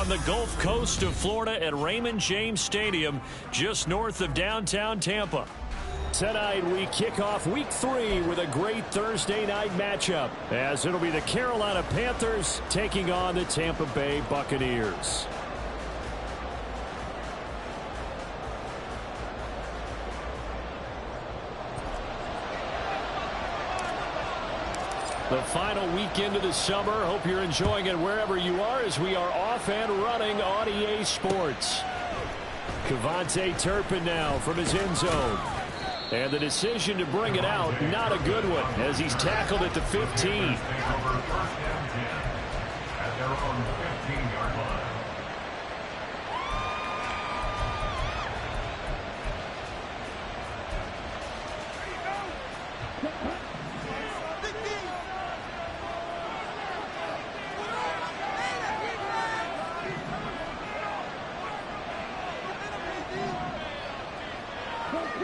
on the Gulf Coast of Florida at Raymond James Stadium, just north of downtown Tampa. Tonight, we kick off Week 3 with a great Thursday night matchup, as it'll be the Carolina Panthers taking on the Tampa Bay Buccaneers. The final weekend of the summer. Hope you're enjoying it wherever you are, as we are off and running on EA Sports. Kevontae Turpin now from his end zone. And the decision to bring it out, not a good one, as he's tackled at the 15.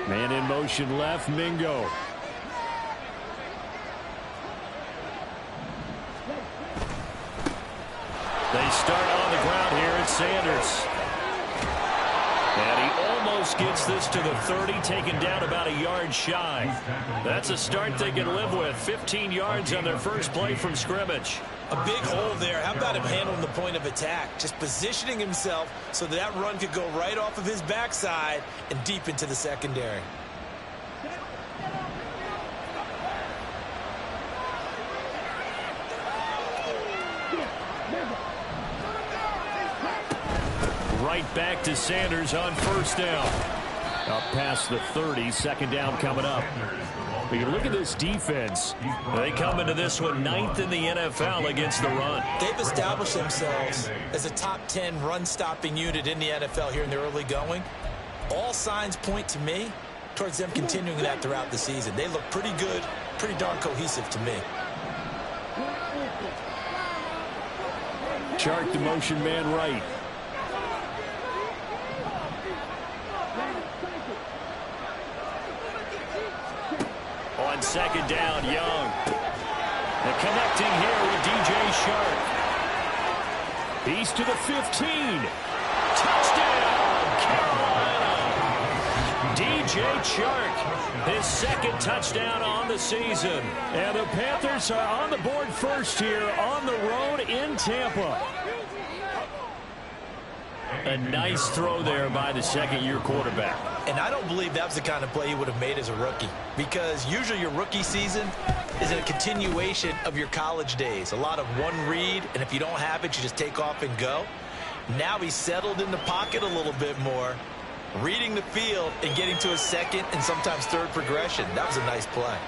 Man in motion left, Mingo. They start on the ground here at Sanders. And he almost gets this to the 30, taken down about a yard shy. That's a start they can live with. 15 yards on their first play from scrimmage. A big hole there. How about him handling the point of attack? Just positioning himself so that run could go right off of his backside and deep into the secondary. Right back to Sanders on first down. Up past the 30, second down coming up. But you look at this defense. They come into this one 9th in the NFL against the run. They've established themselves as a top 10 run-stopping unit in the NFL here in the early going. All signs point to me towards them continuing that throughout the season. They look pretty good, pretty darn cohesive to me. Chark the motion man right. On second down, Young. And connecting here with DJ Chark. He's to the 15. Touchdown, Carolina. DJ Chark, his second touchdown on the season. And the Panthers are on the board first here on the road in Tampa. A nice throw there by the second-year quarterback. And I don't believe that was the kind of play he would have made as a rookie, because usually your rookie season is a continuation of your college days. A lot of one read, and if you don't have it, you just take off and go. Now he's settled in the pocket a little bit more, reading the field and getting to a second and sometimes third progression. That was a nice play.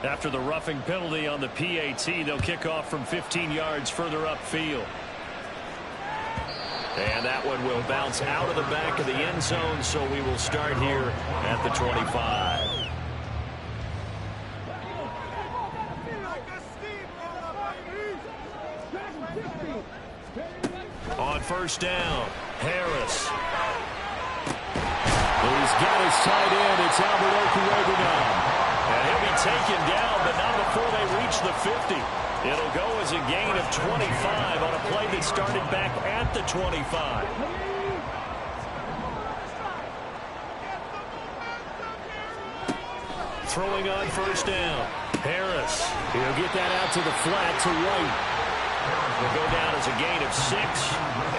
After the roughing penalty on the PAT, they'll kick off from 15 yards further upfield. And that one will bounce out of the back of the end zone, so we will start here at the 25. On first down, Harris. He's got his tight end. It's Albert Okuegbunam. And he'll be taken down, but not before they reach the 50. It'll go as a gain of 25 on a play that started back at the 25. Throwing on first down, Harris. He'll get that out to the flat to White. Will go down as a gain of 6,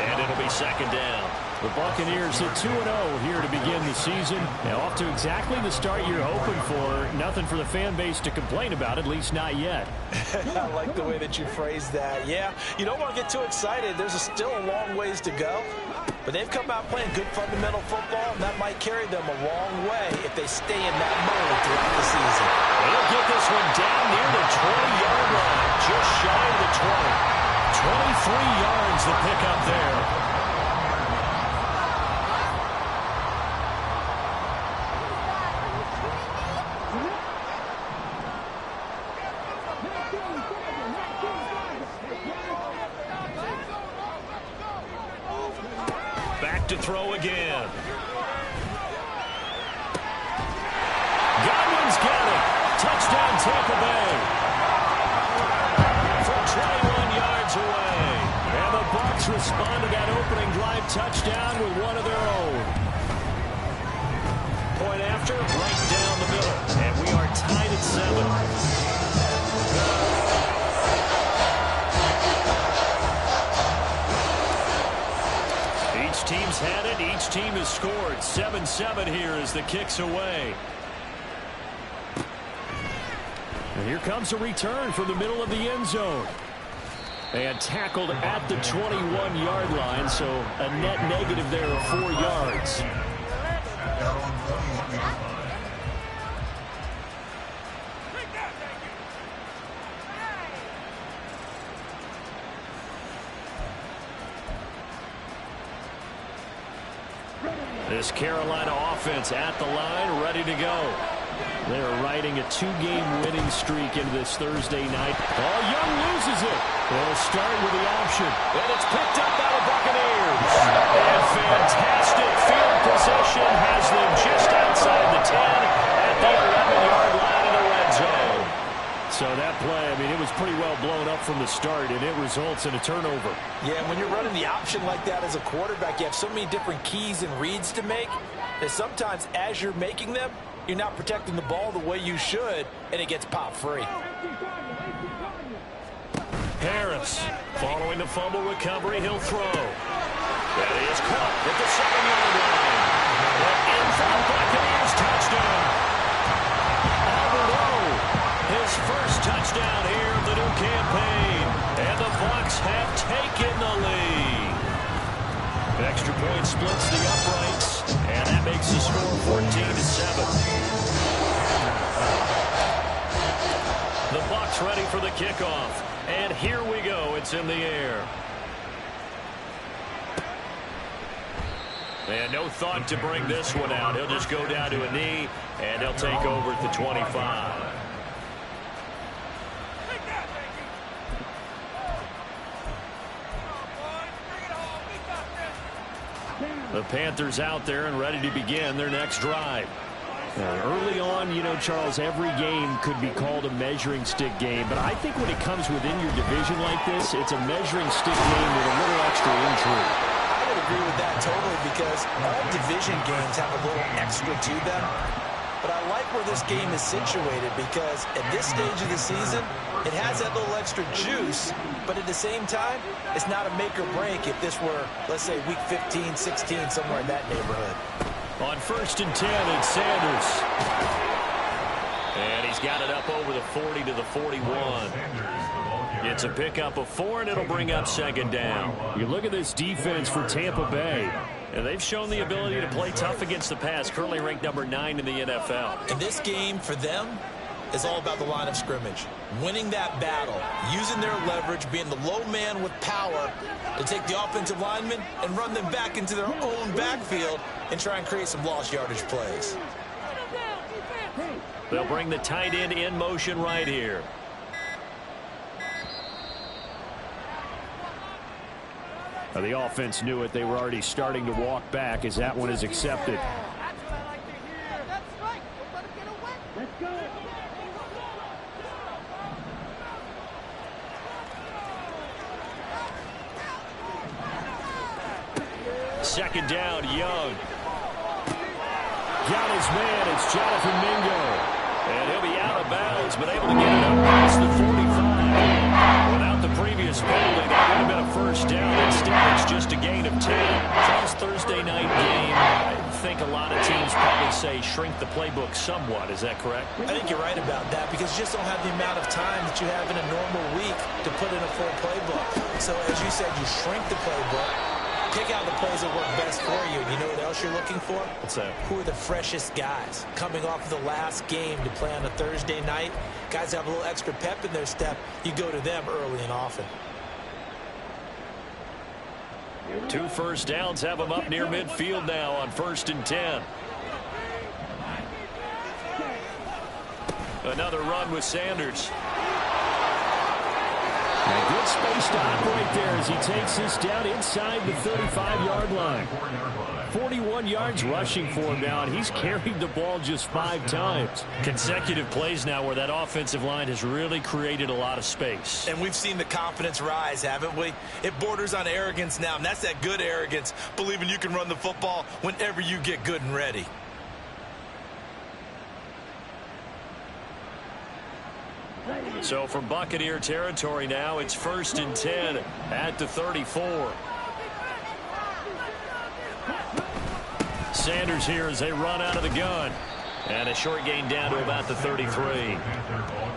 and it'll be second down. The Buccaneers at 2-0 here to begin the season. Now off to exactly the start you're hoping for. Nothing for the fan base to complain about, at least not yet. I like the way that you phrased that. Yeah, you don't want to get too excited. There's still a long ways to go. But they've come out playing good fundamental football, and that might carry them a long way if they stay in that mode throughout the season. They'll get this one down near the 20-yard line, just shy of the 20. 23 yards the pickup there. To throw again. Godwin's got it. Touchdown, Tampa Bay. For 21 yards away. And the Bucs respond to that opening drive touchdown with one of their own. Point after, right down the middle. And we are tied at 7. Each team's had it. Each team has scored. 7-7 here as the kick's away. And here comes a return from the middle of the end zone. And tackled at the 21-yard line, so a net negative there of 4 yards. This Carolina offense at the line, ready to go. They're riding a 2-game winning streak into this Thursday night. Oh, Young loses it. They'll start with the option. And it's picked up by the Buccaneers. And fantastic field possession has them just outside the 10 at the 11-yard line in the red zone. So that play, I mean, it was pretty well blown up from the start, and it results in a turnover. Yeah, and when you're running the option like that as a quarterback, you have so many different keys and reads to make that sometimes as you're making them, you're not protecting the ball the way you should, and it gets popped free. Harris, following the fumble recovery, he'll throw. That is caught at the 7-yard line. In for the Buccaneers, touchdown. Albert, his first touchdown here of the new campaign. And the Bucs have taken the lead. Extra point splits the uprights, and that makes the score 14-7. The Bucs ready for the kickoff, and here we go. It's in the air. And no thought to bring this one out. He'll just go down to a knee, and he'll take over at the 25. The Panthers out there and ready to begin their next drive. Early on, you know, Charles, every game could be called a measuring stick game, but I think when it comes within your division like this, it's a measuring stick game with a little extra intrigue. I would agree with that totally, because all division games have a little extra to them. But I like where this game is situated, because at this stage of the season, it has that little extra juice, but at the same time, it's not a make or break if this were, let's say, week 15, 16, somewhere in that neighborhood. On 1st and 10, it's Sanders. And he's got it up over the 40 to the 41. It's a pickup of 4, and it'll bring up 2nd down. You look at this defense for Tampa Bay, and they've shown the ability to play tough against the pass, currently ranked number 9 in the NFL. And this game for them is all about the line of scrimmage. Winning that battle, using their leverage, being the low man with power to take the offensive linemen and run them back into their own backfield and try and create some lost yardage plays. They'll bring the tight end in motion right here. Now, the offense knew it. They were already starting to walk back as that one is accepted. Second down, Young. Got his man. It's Jonathan Mingo. And he'll be out of bounds, but able to get it up past the 45. Without the previous penalty, that would have been a first down. Instead, it's just a gain of 10. Charles, Thursday night game, I think a lot of teams probably say shrink the playbook somewhat. Is that correct? I think you're right about that, because you just don't have the amount of time that you have in a normal week to put in a full playbook. So, as you said, you shrink the playbook. Pick out the plays that work best for you. You know what else you're looking for? What's that? Who are the freshest guys coming off the last game to play on a Thursday night? Guys have a little extra pep in their step. You go to them early and often. 2 first downs have them up near midfield now on 1st and 10. Another run with Sanders. And good space to operate there as he takes this down inside the 35-yard line. 41 yards rushing for him now, and he's carried the ball just 5 times. Consecutive plays now where that offensive line has really created a lot of space. And we've seen the confidence rise, haven't we? It borders on arrogance now, and that's that good arrogance, believing you can run the football whenever you get good and ready. So from Buccaneer territory now, it's 1st and 10 at the 34. Sanders here as they run out of the gun. And a short gain down to about the 33.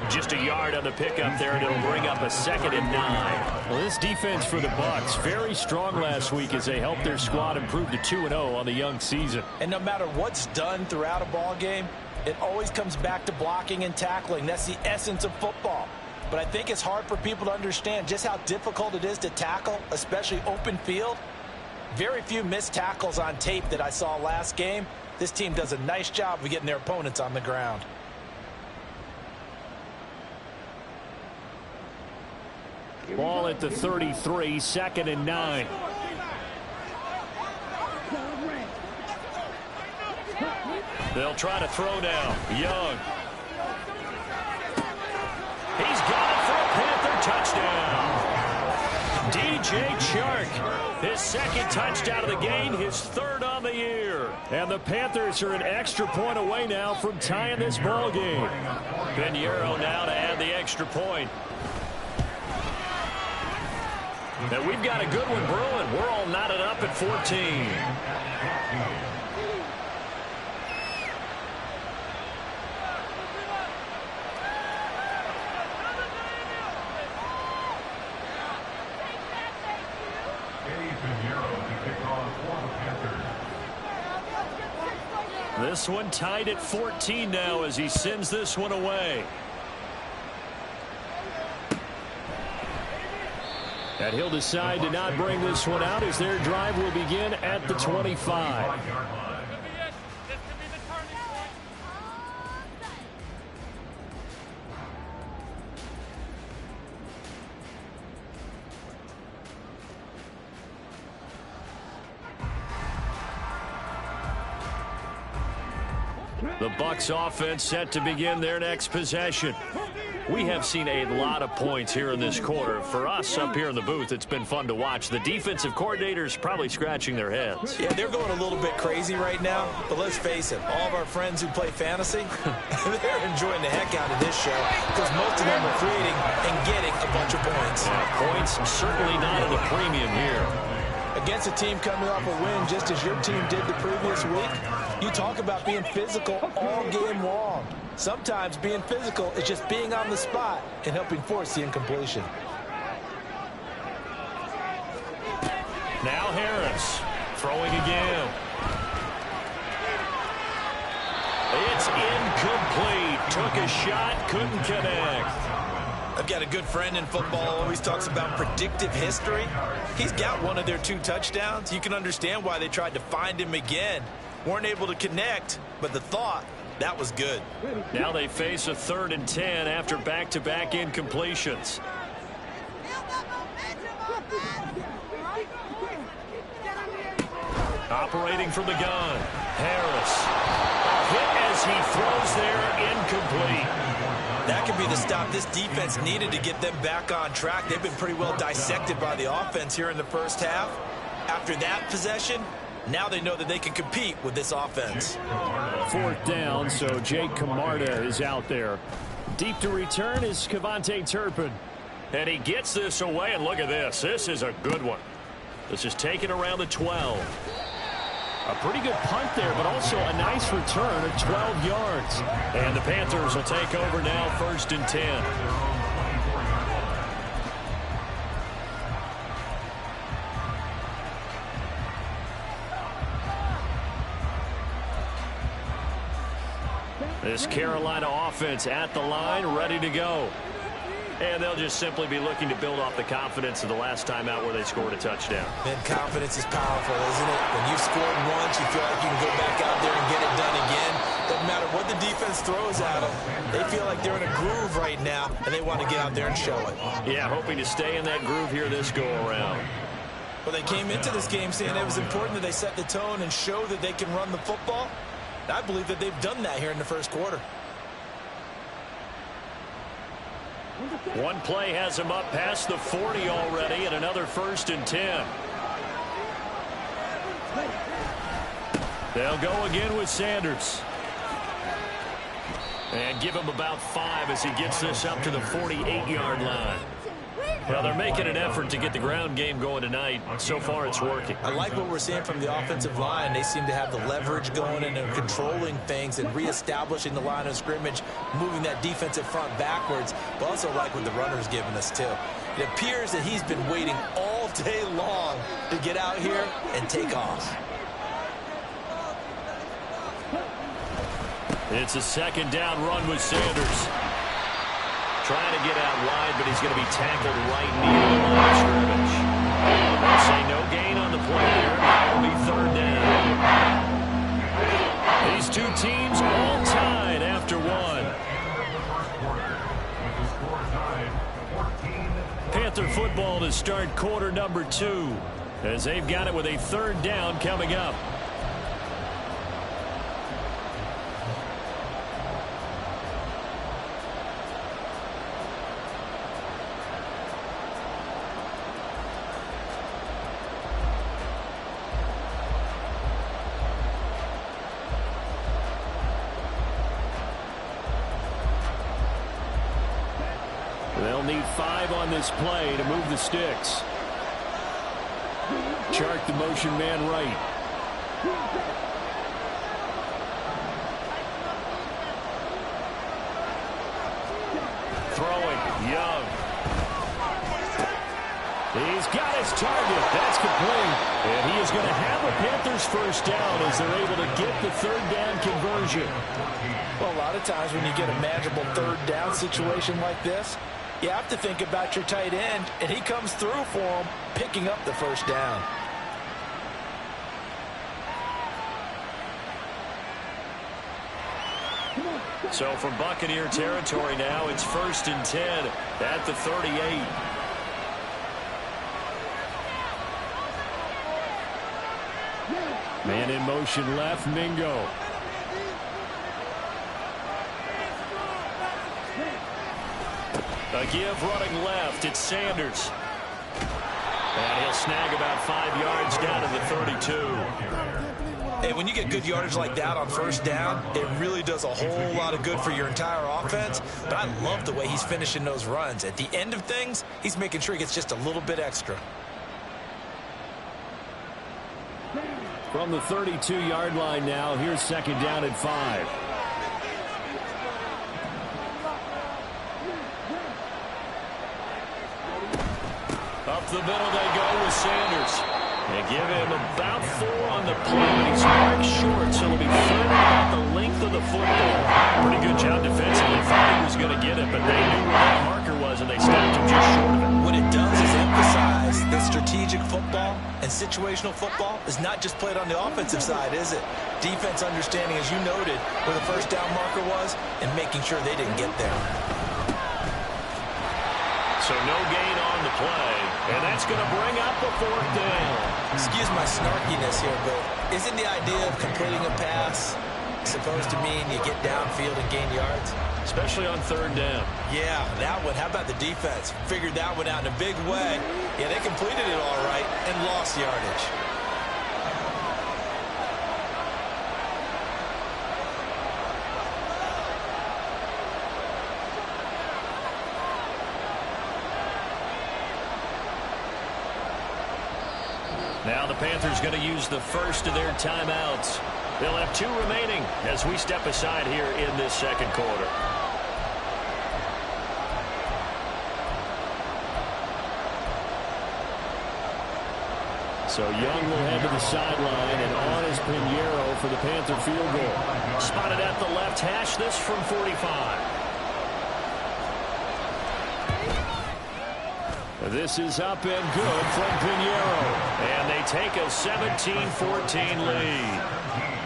Just a yard on the pickup there, and it'll bring up a 2nd and 9. Well, this defense for the Bucs, very strong last week as they helped their squad improve to 2-0 on the young season. And no matter what's done throughout a ball game, it always comes back to blocking and tackling. That's the essence of football. But I think it's hard for people to understand just how difficult it is to tackle, especially open field. Very few missed tackles on tape that I saw last game. This team does a nice job of getting their opponents on the ground. Ball at the 33, 2nd and 9. They'll try to throw now. Young. He's got it for a Panther touchdown. DJ Chark, his 2nd touchdown of the game, his 3rd on the year. And the Panthers are an extra point away now from tying this ball game. Pinheiro now to add the extra point. And we've got a good one brewing. We're all knotted up at 14. This one tied at 14 now as he sends this one away. And he'll decide to not bring this one out as their drive will begin at the 25. The Bucs offense set to begin their next possession. We have seen a lot of points here in this quarter. For us up here in the booth, it's been fun to watch. The defensive coordinators probably scratching their heads. Yeah, they're going a little bit crazy right now, but let's face it, all of our friends who play fantasy, they're enjoying the heck out of this show because most of them are creating and getting a bunch of points. Points certainly not at a premium here. Against a team coming off a win just as your team did the previous week, you talk about being physical all game long. Sometimes being physical is just being on the spot and helping force the incompletion. Now Harris throwing again. It's incomplete. Took a shot, couldn't connect. I've got a good friend in football, always talks about predictive history. He's got one of their 2 touchdowns. You can understand why they tried to find him again. Weren't able to connect, but the thought, that was good. Now they face a 3rd and 10 after back-to-back incompletions. Operating from the gun, Harris. A hit as he throws there, incomplete. That could be the stop this defense needed to get them back on track. They've been pretty well dissected by the offense here in the first half. After that possession, now they know that they can compete with this offense. 4th down, so Jake Camarda is out there. Deep to return is Cavante Turpin. And he gets this away, and look at this. This is a good one. This is taken around the 12. A pretty good punt there, but also a nice return of 12 yards. And the Panthers will take over now, 1st and 10. This Carolina offense at the line, ready to go. And they'll just simply be looking to build off the confidence of the last time out where they scored a touchdown. Man, confidence is powerful, isn't it? When you've scored once, you feel like you can go back out there and get it done again. Doesn't matter what the defense throws at them. They feel like they're in a groove right now, and they want to get out there and show it. Yeah, hoping to stay in that groove here this go-around. Well, they came into this game saying it was important that they set the tone and show that they can run the football. I believe that they've done that here in the first quarter. One play has him up past the 40 already, and another 1st and 10. They'll go again with Sanders. And give him about 5 as he gets this up to the 48-yard line. Well, they're making an effort to get the ground game going tonight. So far, it's working. I like what we're seeing from the offensive line. They seem to have the leverage going and they're controlling things and reestablishing the line of scrimmage, moving that defensive front backwards, but also like what the runner's giving us, too. It appears that he's been waiting all day long to get out here and take off. It's a 2nd down run with Sanders. Trying to get out wide, but he's going to be tackled right near the line of scrimmage. They'll say no gain on the play there. That will be 3rd down. These two teams all tied after 1. Panther football to start quarter number 2, as they've got it with a 3rd down coming up. They'll need 5 on this play to move the sticks. Chark the motion man right. Throwing, Young. He's got his target. That's complete. And he is going to have a Panthers 1st down as they're able to get the 3rd down conversion. Well, a lot of times when you get a manageable 3rd down situation like this, you have to think about your tight end, and he comes through for him, picking up the 1st down. So from Buccaneer territory now, it's 1st and 10 at the 38. Man in motion left, Mingo. A give running left, it's Sanders. And he'll snag about 5 yards down to the 32. Hey, when you get good yardage like that on 1st down, it really does a whole lot of good for your entire offense. But I love the way he's finishing those runs. At the end of things, he's making sure he gets just a little bit extra. From the 32-yard line now, here's 2nd down and 5. Up the middle they go with Sanders. They give him about 4 on the play, but he's marked short, so it'll be 3rd about the length of the football. Pretty good job defensively. Thought he was going to get it, but they knew where that marker was, and they stopped him just short of it. What it does is emphasize that strategic football and situational football is not just played on the offensive side, is it? Defense understanding, as you noted, where the 1st down marker was and making sure they didn't get there. So no gain on the play, and that's going to bring up a 4th down. Excuse my snarkiness here, but isn't the idea of completing a pass supposed to mean you get downfield and gain yards? Especially on 3rd down. Yeah, that one. How about the defense? Figured that one out in a big way. Yeah, they completed it all right and lost yardage. Now the Panthers going to use the first of their timeouts. They'll have 2 remaining as we step aside here in this 2nd quarter. So Young will head to the sideline, and on is Pinheiro for the Panther field goal. Spotted at the left hash, this from 45. This is up and good from Pinheiro. And they take a 17-14 lead.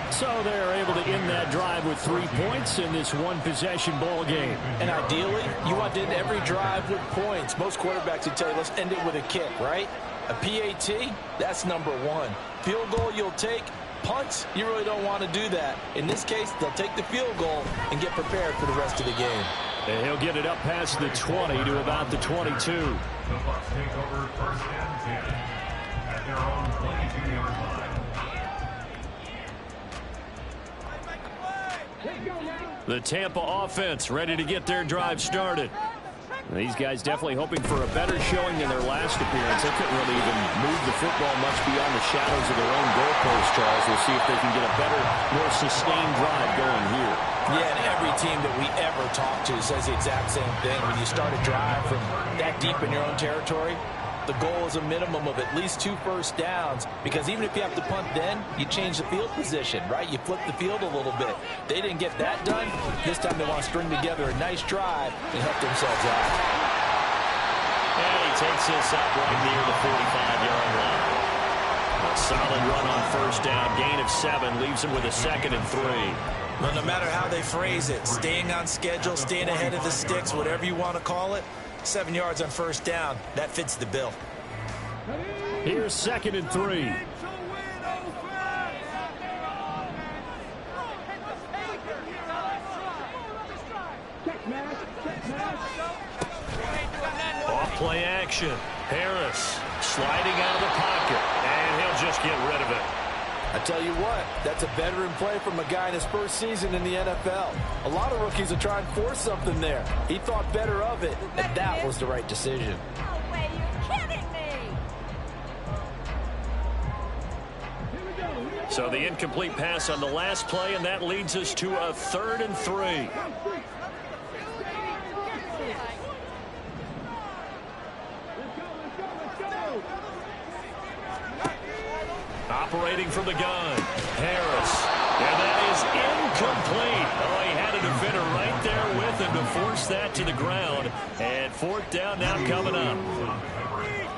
So they're able to end that drive with 3 points in this one-possession ball game. And ideally, you want to end every drive with points. Most quarterbacks would tell you, let's end it with a kick, right? A PAT, that's number one. Field goal you'll take. Punts, you really don't want to do that. In this case, they'll take the field goal and get prepared for the rest of the game. And he'll get it up past the 20 to about the 22. The Bucs take over first and 10 at their own 22-yard line. The Tampa offense ready to get their drive started. These guys definitely hoping for a better showing than their last appearance. They couldn't really even move the football much beyond the shadows of their own goalpost, Charles. We'll see if they can get a better, more sustained drive going here. Yeah, and every team that we ever talk to says the exact same thing. When you start a drive from that deep in your own territory, the goal is a minimum of at least 2 first downs, because even if you have to punt then, you change the field position, right? You flip the field a little bit. They didn't get that done. This time they want to string together a nice drive and help themselves out. And he takes this up right near the 45-yard line. A solid run on first down. Gain of 7 leaves him with a 2nd and 3. Well, no matter how they phrase it, staying on schedule, staying ahead of the sticks, whatever you want to call it, 7 yards on first down, that fits the bill. Here's 2nd and 3. Off play action. Harris sliding out of the pocket, and he'll just get rid of it. I tell you what, that's a veteran play from a guy in his first season in the NFL. A lot of rookies will try and force something there. He thought better of it, and that was the right decision. No way, you're kidding me! So the incomplete pass on the last play, and that leads us to a 3rd and 3. Operating from the gun, Harris, and that is incomplete. Oh, he had a defender right there with him to force that to the ground, and 4th down now coming up.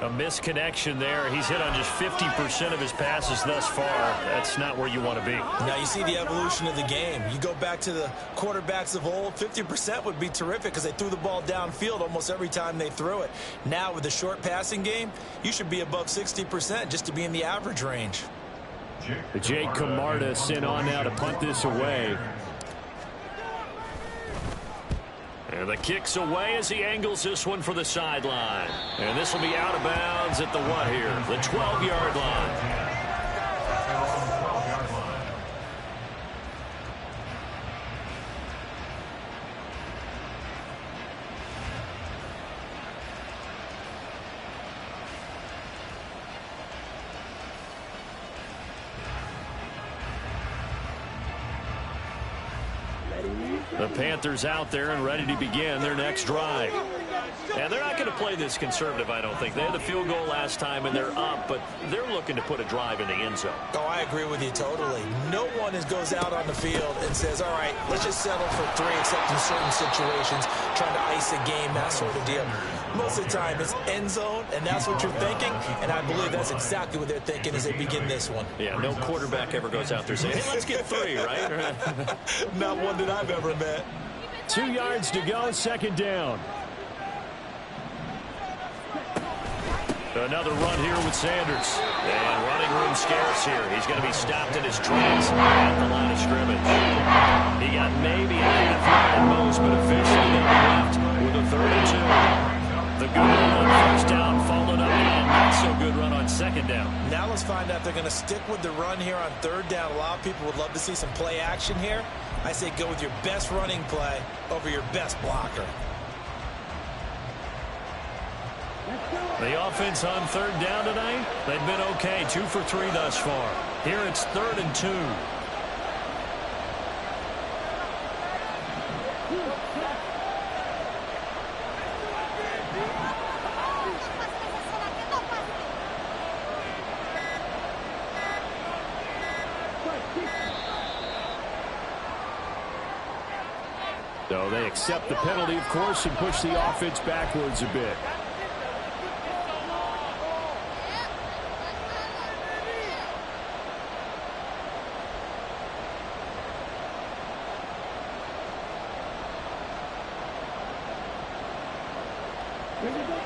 A misconnection there. He's hit on just 50% of his passes thus far. That's not where you want to be. Now you see the evolution of the game. You go back to the quarterbacks of old, 50% would be terrific because they threw the ball downfield almost every time they threw it. Now with the short passing game, you should be above 60% just to be in the average range. Jake Camarda sent on now to punt this away. And the kick's away as he angles this one for the sideline. And this will be out of bounds at the what here? The 12-yard line. The Panthers out there and ready to begin their next drive. And they're not going to play this conservative, I don't think. They had the field goal last time, and they're up, but they're looking to put a drive in the end zone. Oh, I agree with you totally. No one goes out on the field and says, all right, let's just settle for 3, except in certain situations, trying to ice a game, that sort of deal. Most of the time, it's end zone, and that's what you're thinking, and I believe that's exactly what they're thinking as they begin this one. Yeah, no quarterback ever goes out there saying, hey, let's get 3, right? Not one that I've ever met. 2 yards to go, 2nd down. Another run here with Sanders. And running room scarce here. He's going to be stopped in his tracks at the line of scrimmage. He got maybe a half yard at most, but officially they left with a 3rd and 2. The good run on first down followed up and not so good run on 2nd down. Now let's find out if they're going to stick with the run here on 3rd down. A lot of people would love to see some play action here. I say go with your best running play over your best blocker. The offense on 3rd down tonight, they've been okay. 2 for 3 thus far. Here it's 3rd and 2. So they accept the penalty, of course, and push the offense backwards a bit.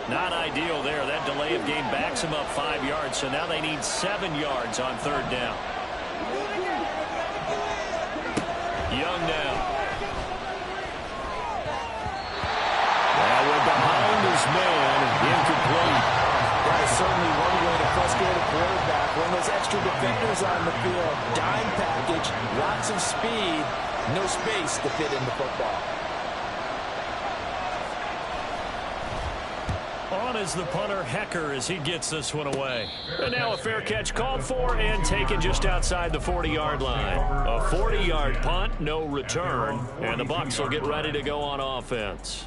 Not ideal there. That delay of game backs them up 5 yards, so now they need 7 yards on third down. Young now. Now we're behind his man, incomplete. That is certainly one way to frustrate a quarterback. When those extra defenders on the field, dime package, lots of speed, no space to fit in the football. On is the punter, Hecker, as he gets this one away. And now a fair catch called for and taken just outside the 40-yard line. A 40-yard punt, no return, and the Bucs will get ready to go on offense.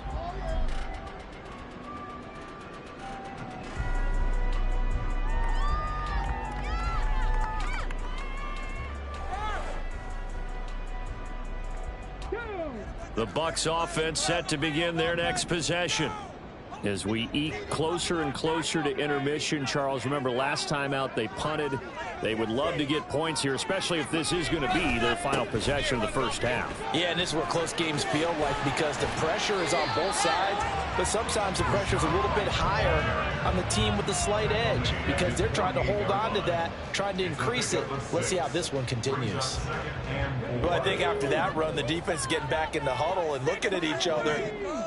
The Bucs offense set to begin their next possession. As we eke closer and closer to intermission, Charles, remember last time out they punted. They would love to get points here, especially if this is going to be their final possession of the first half. Yeah, and this is what close games feel like because the pressure is on both sides, but sometimes the pressure is a little bit higher on the team with the slight edge because they're trying to hold on to that, trying to increase it. Let's see how this one continues. Well, I think after that run, the defense is getting back in the huddle and looking at each other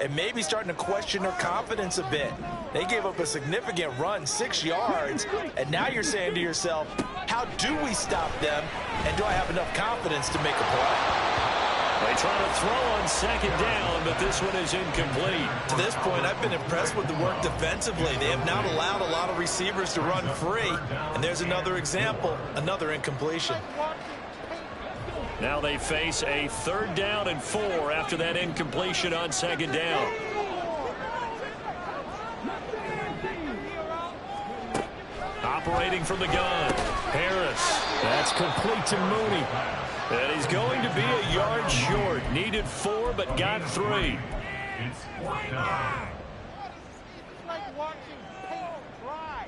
and maybe starting to question their confidence a bit. They gave up a significant run, 6 yards, and now you're saying to yourself, how do we stop them, and do I have enough confidence to make a play? They try to throw on second down, but this one is incomplete. To this point, I've been impressed with the work defensively. They have not allowed a lot of receivers to run free, and there's another example, another incompletion. Now they face a 3rd down and 4 after that incompletion on second down. Operating from the gun, Harris. That's complete to Mooney. And he's going to be a yard short. Needed 4, but got 3. It's 4th down. It's like watching paint dry.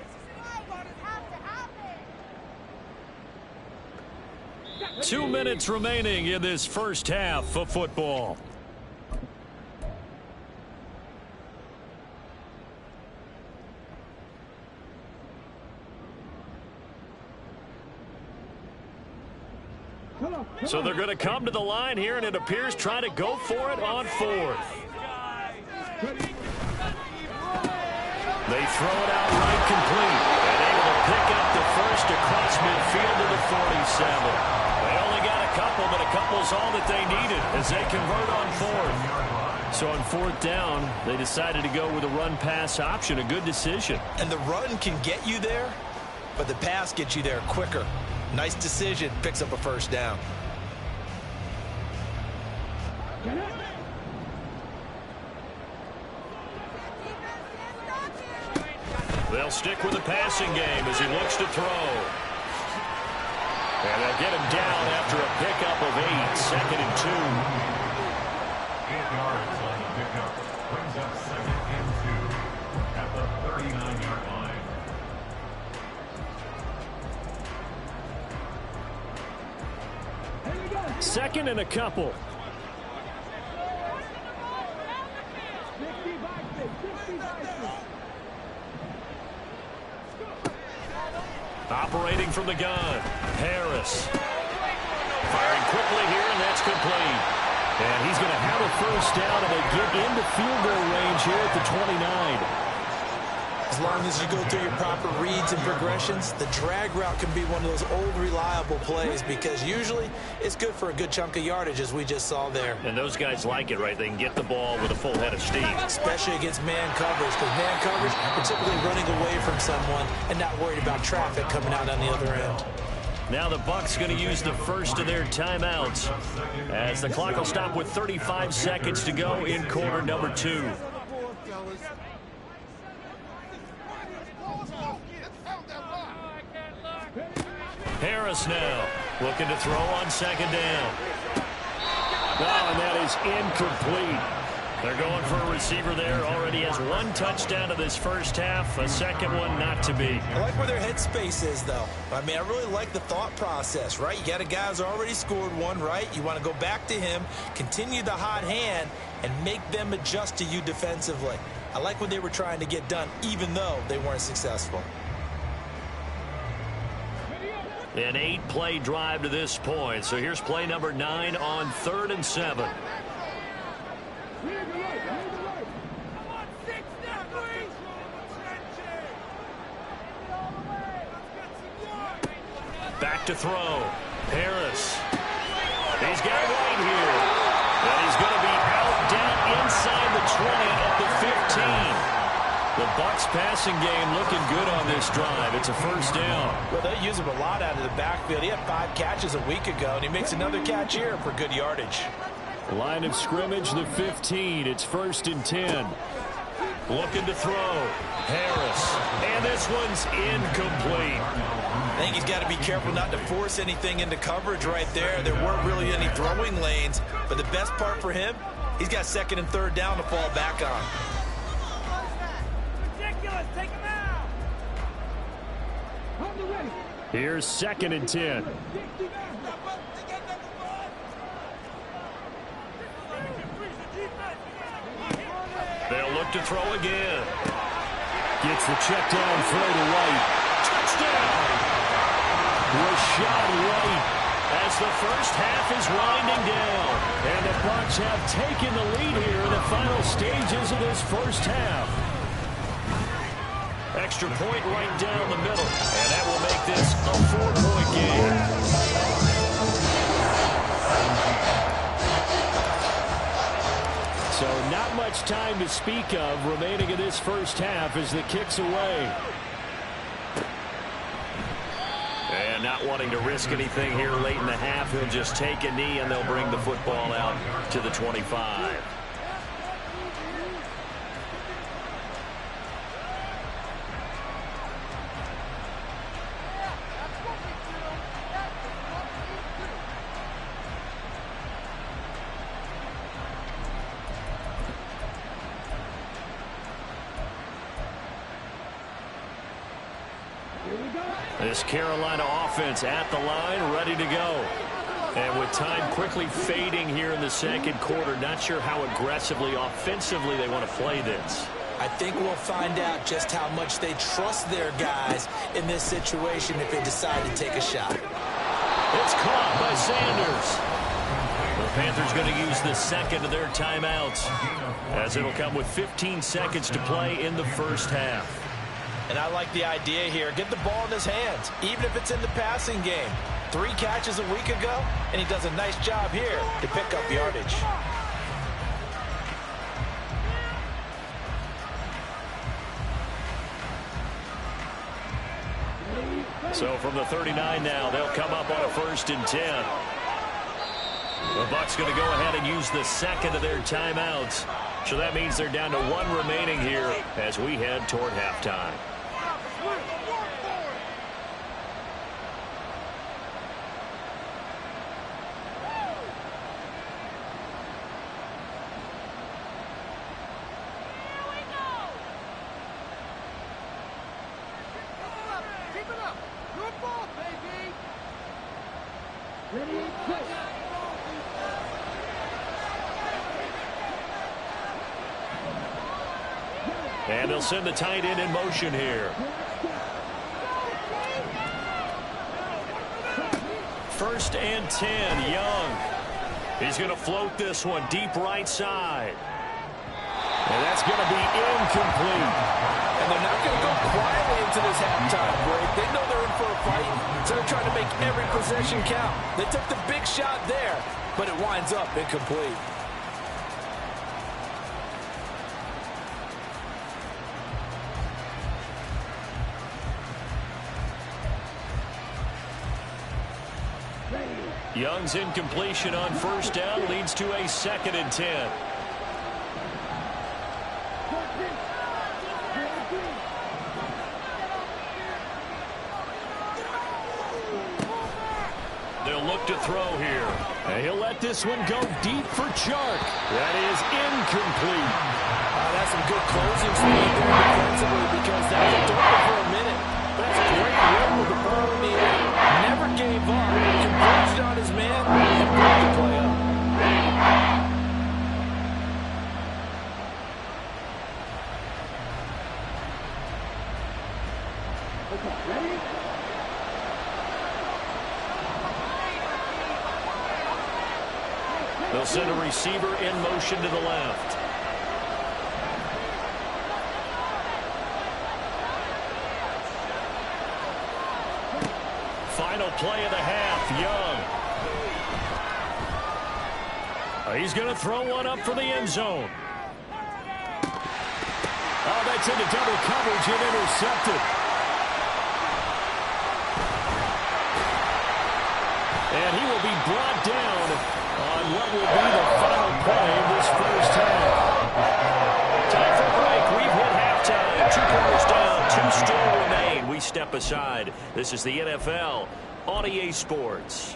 2 minutes remaining in this first half of football. So they're going to come to the line here, and it appears trying to go for it on 4th. They throw it out right complete, and able to pick up the first across midfield to the 47. They only got a couple, but a couple's all that they needed as they convert on 4th. So on 4th down, they decided to go with a run-pass option, a good decision. And the run can get you there, but the pass gets you there quicker. Nice decision, picks up a first down. They'll stick with the passing game as he looks to throw. And they'll get him down after a pickup of 8, 2nd and 2. 8 yards on the pickup. Brings up 2nd and 2 at the 39-yard line. 2nd and a couple. Operating from the gun, Harris. Firing quickly here, and that's complete. And he's going to have a first down, and they get into field goal range here at the 29. As long as you go through your proper reads and progressions, the drag route can be one of those old reliable plays because usually it's good for a good chunk of yardage as we just saw there. And those guys like it, right? They can get the ball with a full head of steam. Especially against man coverage, because man coverage, you're typically running away from someone and not worried about traffic coming out on the other end. Now the Bucs going to use the first of their timeouts as the clock will stop with 35 seconds to go in quarter number 2. Harris now looking to throw on second down. Oh, and that is incomplete. They're going for a receiver there. Already has 1 touchdown to this first half. A second one not to be. I like where their headspace is, though. I mean, I really like the thought process, right? You got a guy who's already scored 1, right? You want to go back to him, continue the hot hand, and make them adjust to you defensively. I like what they were trying to get done, even though they weren't successful. An 8-play drive to this point. So here's play number 9 on 3rd and 7. Back to throw. Harris. He's got White here. And he's going to be out down inside the 20 at the 15. The Bucs passing game looking good on this drive. It's a first down. Well, they use him a lot out of the backfield. He had 5 catches a week ago, and he makes another catch here for good yardage. Line of scrimmage, the 15. It's 1st and 10. Looking to throw. Harris. And this one's incomplete. I think he's got to be careful not to force anything into coverage right there. There weren't really any throwing lanes, but the best part for him, he's got 2nd and 3rd down to fall back on. Take him out. Here's 2nd and 10. They'll look to throw again. Gets the check down throw to White. Touchdown! Rashad White. As the first half is winding down. And the Bucs have taken the lead here in the final stages of this first half. Extra point right down the middle. And that will make this a 4-point game. So not much time to speak of remaining in this first half as the kick's away. And not wanting to risk anything here late in the half, he'll just take a knee and they'll bring the football out to the 25. This Carolina offense at the line, ready to go. And with time quickly fading here in the second quarter, not sure how aggressively, offensively they want to play this. I think we'll find out just how much they trust their guys in this situation if they decide to take a shot. It's caught by Sanders. The Panthers going to use the second of their timeouts, as it'll come with 15 seconds to play in the first half. And I like the idea here. Get the ball in his hands, even if it's in the passing game. 3 catches a week ago, and he does a nice job here to pick up yardage. So from the 39 now, they'll come up on a 1st and 10. The Bucs going to go ahead and use the second of their timeouts. So that means they're down to 1 remaining here as we head toward halftime. And they'll send the tight end in motion here. 1st and 10, Young. He's going to float this one deep right side. And that's going to be incomplete. And they're not going to go quietly into this halftime break. They know they're in for a fight, so they're trying to make every possession count. They took the big shot there, but it winds up incomplete. Young's incompletion on 1st down leads to a 2nd and 10. They'll look to throw here. And he'll let this one go deep for Chark. That is incomplete. That's some good closing speed there defensively because that was open for a minute. But that's a great run with the ball in the air. Never gave up. Converged on his man and broke the play up. They'll send a receiver in motion to the left. Final play of the half, Young. He's going to throw one up for the end zone. Oh, that's into double coverage and intercepted. And he will be brought down on what will be the final play of this first half. Time for a break. We've hit halftime. 2 quarters down, 2 still remain. We step aside. This is the NFL on EA Sports.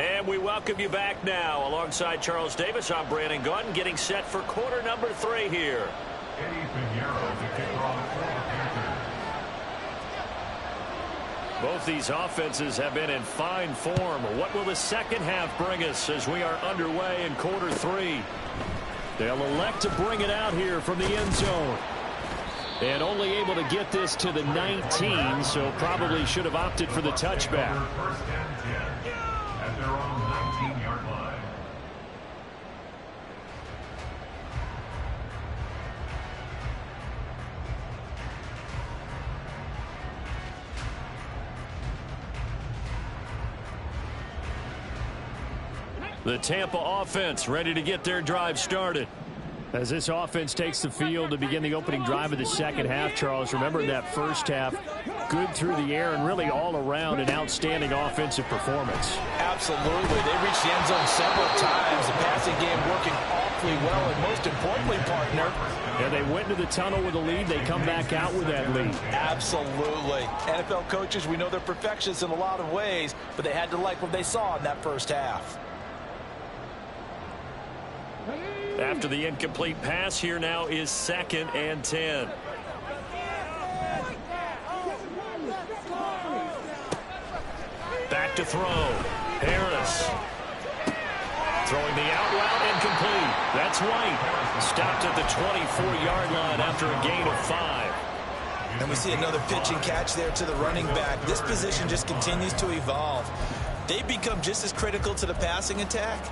And we welcome you back now. Alongside Charles Davis, I'm Brandon Gaudin, getting set for quarter number 3 here. Both these offenses have been in fine form. What will the second half bring us as we are underway in quarter 3? They'll elect to bring it out here from the end zone. And only able to get this to the 19, so probably should have opted for the touchback. Their own 19-yard line. The Tampa offense ready to get their drive started. As this offense takes the field to begin the opening drive of the second half, Charles, remember in that first half, good through the air and really all around an outstanding offensive performance. Absolutely. They reached the end zone several times. The passing game working awfully well, and most importantly, partner, Yeah, they went into the tunnel with a lead. They come back out with that lead. absolutely. NFL coaches, we know they're perfectionists in a lot of ways, but they had to like what they saw in that first half. After the incomplete pass, here now is 2nd and 10. Back to throw. Harris. Throwing the out route, incomplete. That's White. Stopped at the 24-yard line after a gain of 5. And we see another pitch and catch there to the running back. This position just continues to evolve. They become just as critical to the passing attack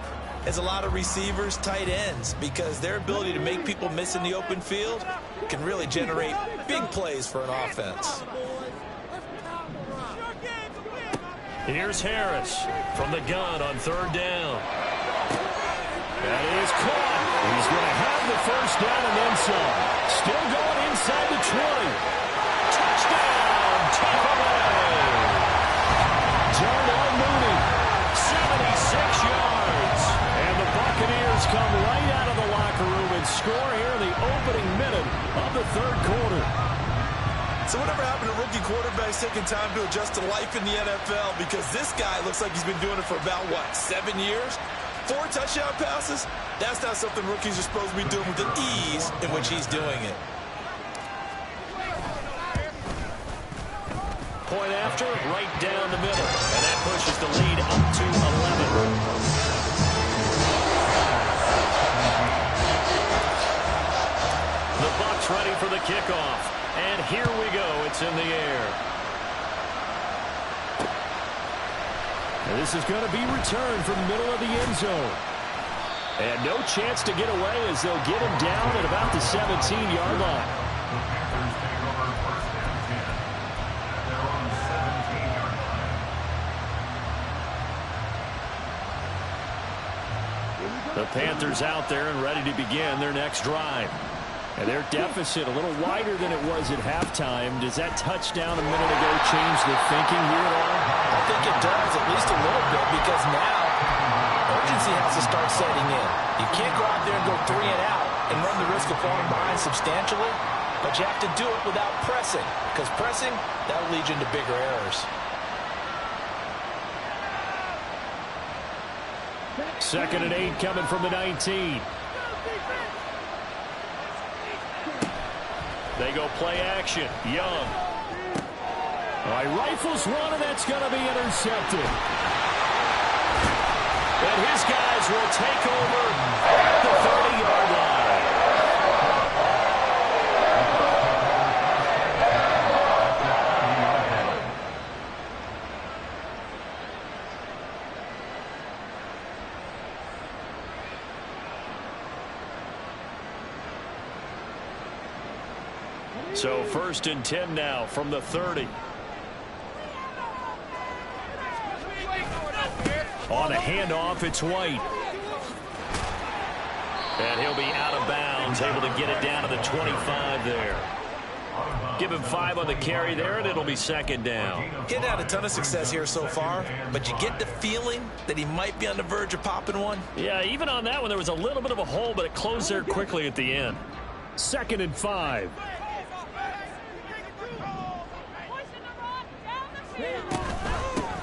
as a lot of receivers, tight ends, because their ability to make people miss in the open field can really generate big plays for an offense. Here's Harris from the gun on 3rd down. That is caught. He's going to have the first down and then some. Still going inside the 20. Touchdown, Tampa Bay. Darnell Mooney, 76 yards. And the Buccaneers come right out of the locker room and score here in the opening minute of the 3rd quarter. So whatever happened to rookie quarterbacks taking time to adjust to life in the NFL? Because this guy looks like he's been doing it for about, 7 years? 4 touchdown passes? That's not something rookies are supposed to be doing with the ease in which he's doing it. Point after, right down the middle. And that pushes the lead up to 11. The Bucs ready for the kickoff. And here we go. It's in the air. And this is going to be returned from the middle of the end zone. And no chance to get away as they'll get him down at about the 17-yard line. The Panthers out there and ready to begin their next drive. And their deficit a little wider than it was at halftime. Does that touchdown a minute ago change the thinking here at all? I think it does, at least a little bit, because now urgency has to start setting in. You can't go out there and go 3 and out and run the risk of falling behind substantially, but you have to do it without pressing, because pressing, that will lead you into bigger errors. 2nd and 8 coming from the 19. They go play action. Young. All right, rifles one, and that's going to be intercepted. And his guys will take over at the 30-yard line. So 1st and 10 now from the 30. On a handoff, it's White. And he'll be out of bounds, able to get it down to the 25 there. Give him 5 on the carry there, and it'll be 2nd down. Getting had a ton of success here so far, but you get the feeling that he might be on the verge of popping one. Yeah, even on that one, there was a little bit of a hole, but it closed there quickly at the end. 2nd and 5.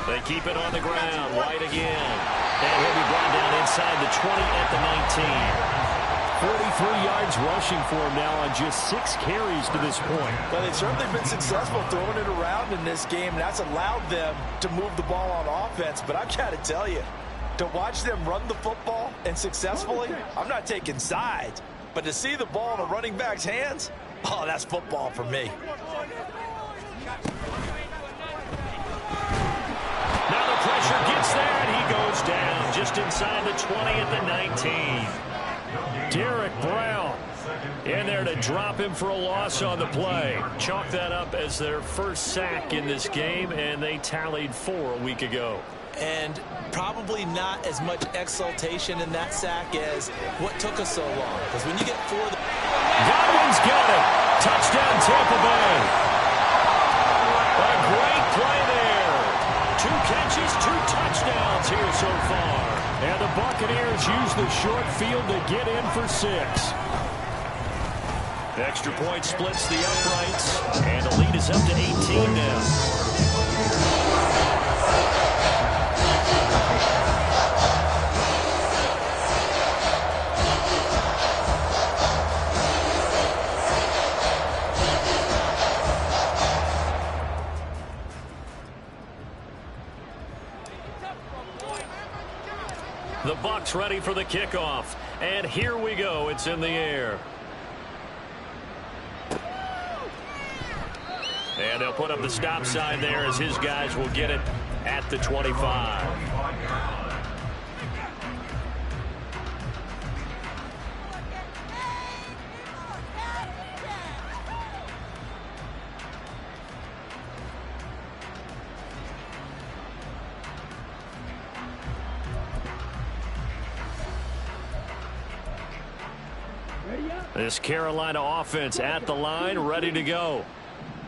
They keep it on the ground. White again. And he'll be brought down inside the 20 at the 19. 43 yards rushing for him now on just 6 carries to this point. Well, they've certainly been successful throwing it around in this game, and that's allowed them to move the ball on offense. But I've got to tell you, to watch them run the football and successfully, I'm not taking sides, but to see the ball in a running back's hands, oh, that's football for me. Now the pressure gets there, and he goes down just inside the 20 at the 19. Derek Brown in there to drop him for a loss on the play. Chalk that up as their first sack in this game, and they tallied 4 a week ago. And probably not as much exultation in that sack as what took us so long. Because when you get 4... Godwin's got it. Touchdown, Tampa Bay. A great play there. 2 catches, 2 touchdowns here so far. And the Buccaneers use the short field to get in for 6. Extra point splits the uprights, and the lead is up to 18 now. The Bucs ready for the kickoff. And here we go. It's in the air. And they'll put up the stop sign there as his guys will get it at the 25. This Carolina offense at the line, ready to go.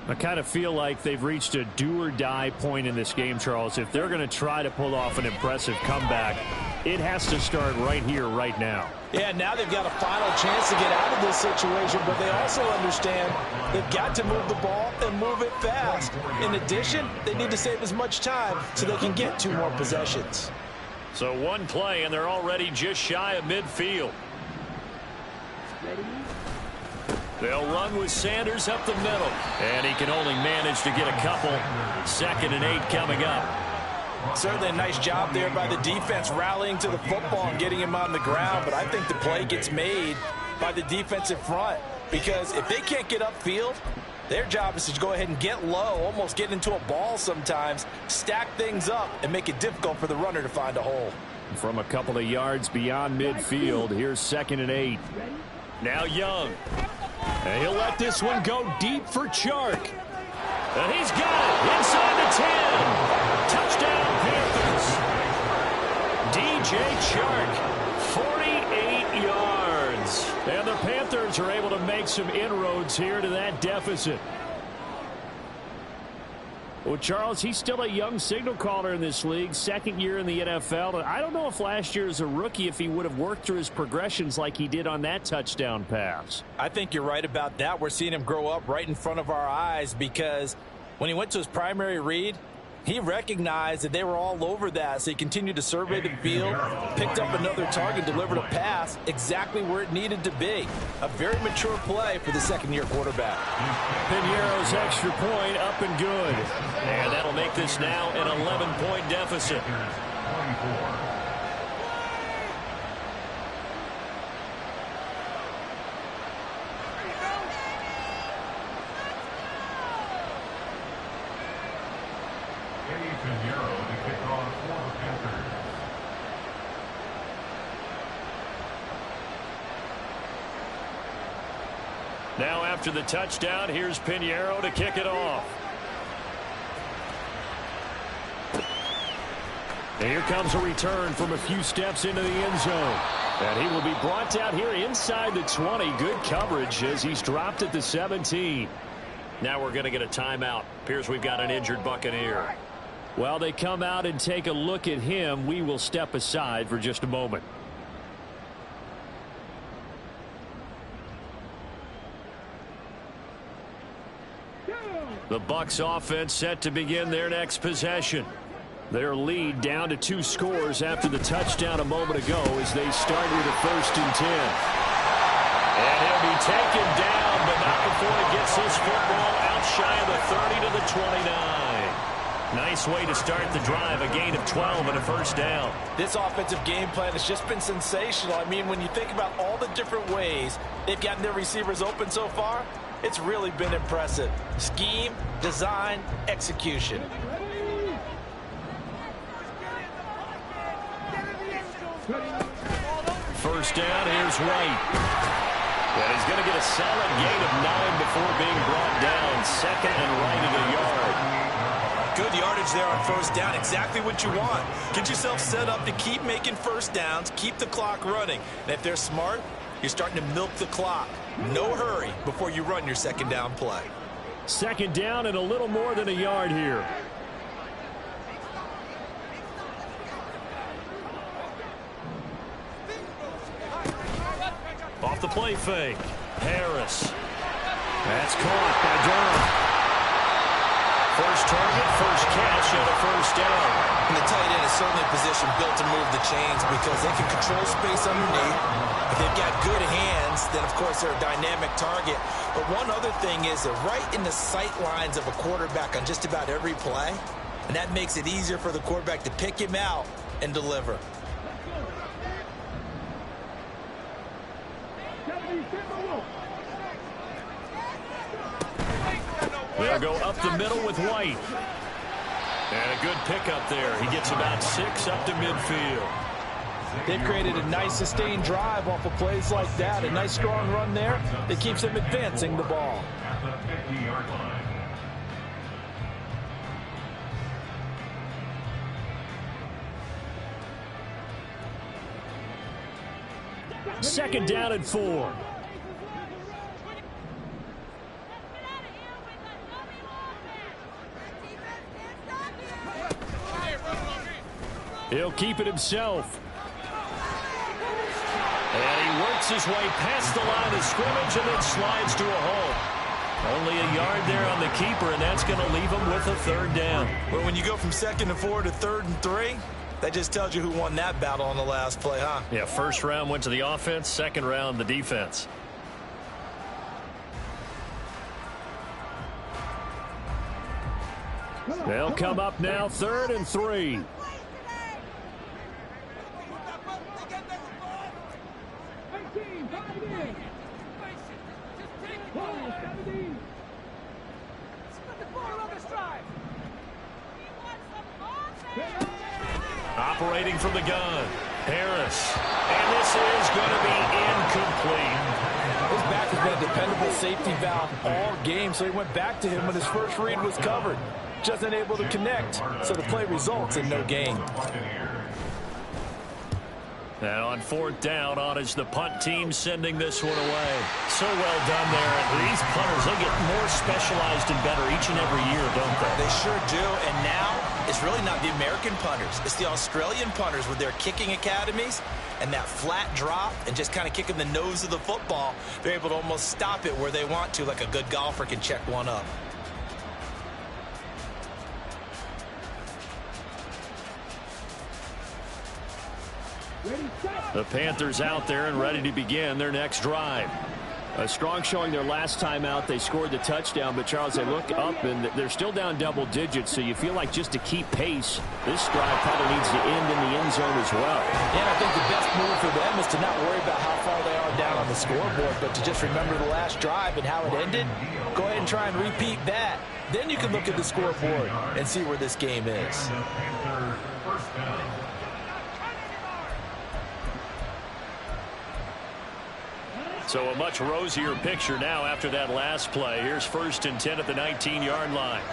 I kind of feel like they've reached a do-or-die point in this game, Charles. If they're going to try to pull off an impressive comeback, it has to start right here, right now. Yeah, now they've got a final chance to get out of this situation, but they also understand they've got to move the ball and move it fast. In addition, they need to save as much time so they can get 2 more possessions. So 1 play, and they're already just shy of midfield. They'll run with Sanders up the middle. And he can only manage to get a couple. 2nd and 8 coming up. Certainly a nice job there by the defense rallying to the football and getting him on the ground. But I think the play gets made by the defensive front. Because if they can't get upfield, their job is to go ahead and get low, almost get into a ball sometimes, stack things up, and make it difficult for the runner to find a hole. From a couple of yards beyond midfield, here's 2nd and 8. Now Young. And he'll let this one go deep for Chark. And he's got it inside the 10. Touchdown Panthers. DJ Chark, 48 yards. And the Panthers are able to make some inroads here to that deficit. Well, Charles, he's still a young signal caller in this league, 2nd year in the NFL. And I don't know if last year as a rookie if he would have worked through his progressions like he did on that touchdown pass. I think you're right about that. We're seeing him grow up right in front of our eyes because when he went to his primary read, He recognized that they were all over that, so he continued to survey the field, picked up another target, delivered a pass exactly where it needed to be. A very mature play for the second-year quarterback. Piñeiro's extra point up and good. And that'll make this now an 11-point deficit. 24. Now after the touchdown, here's Piñeiro to kick it off. And here comes a return from a few steps into the end zone. And he will be brought down here inside the 20. Good coverage as he's dropped at the 17. Now we're going to get a timeout. Appears we've got an injured Buccaneer. While they come out and take a look at him, we will step aside for just a moment. The Bucs offense set to begin their next possession. Their lead down to 2 scores after the touchdown a moment ago as they start with a 1st and 10. And he'll be taken down, but not before he gets this football out shy of the 30 to the 29. Nice way to start the drive, a gain of 12 and a 1st down. This offensive game plan has just been sensational. I mean, when you think about all the different ways they've gotten their receivers open so far, it's really been impressive. Scheme, design, execution. First down, here's White. And he's going to get a solid gain of 9 before being brought down. 2nd and right at a yard. Good yardage there on 1st down. Exactly what you want. Get yourself set up to keep making 1st downs, keep the clock running. And if they're smart, you're starting to milk the clock. No hurry before you run your 2nd down play. 2nd down and a little more than a yard here. Off the play fake. Harris. That's caught by Durham. First target, first catch, and a 1st down. And the tight end is certainly a position built to move the chains because they can control space underneath. If they've got good hands, then, of course, they're a dynamic target. But one other thing is they're right in the sight lines of a quarterback on just about every play. And that makes it easier for the quarterback to pick him out and deliver. They'll go up the middle with White. And a good pickup there. He gets about 6 up to midfield. They've created a nice sustained drive off of plays like that. A nice strong run there that keeps them advancing the ball. At the 50-yard line. 2nd down and 4. He'll keep it himself. And he works his way past the line of scrimmage and then slides to a hole. Only a yard there on the keeper, and that's going to leave him with a 3rd down. Well, when you go from 2nd and 4 to 3rd and 3, that just tells you who won that battle on the last play, huh? Yeah, 1st round went to the offense, 2nd round the defense. They'll come up now, 3rd and 3. Operating from the gun, Harris. And this is going to be incomplete. His back has been a dependable safety valve all game, so he went back to him when his first read was covered. Just unable to connect, so the play results in no gain. And on 4th down, on is the punt team sending this one away. So well done there. And these punters, they get more specialized and better each and every year, don't they? They sure do. And now it's really not the American punters. It's the Australian punters with their kicking academies and that flat drop and just kind of kicking the nose of the football. They're able to almost stop it where they want to, like a good golfer can check one up. The Panthers out there and ready to begin their next drive. A strong showing their last time out. They scored the touchdown, but Charles, they look up and they're still down double digits, so you feel like just to keep pace, this drive probably needs to end in the end zone as well. And I think the best move for them is to not worry about how far they are down on the scoreboard, but to just remember the last drive and how it ended. Go ahead and try and repeat that. Then you can look at the scoreboard and see where this game is. So a much rosier picture now after that last play. Here's 1st and 10 at the 19-yard line.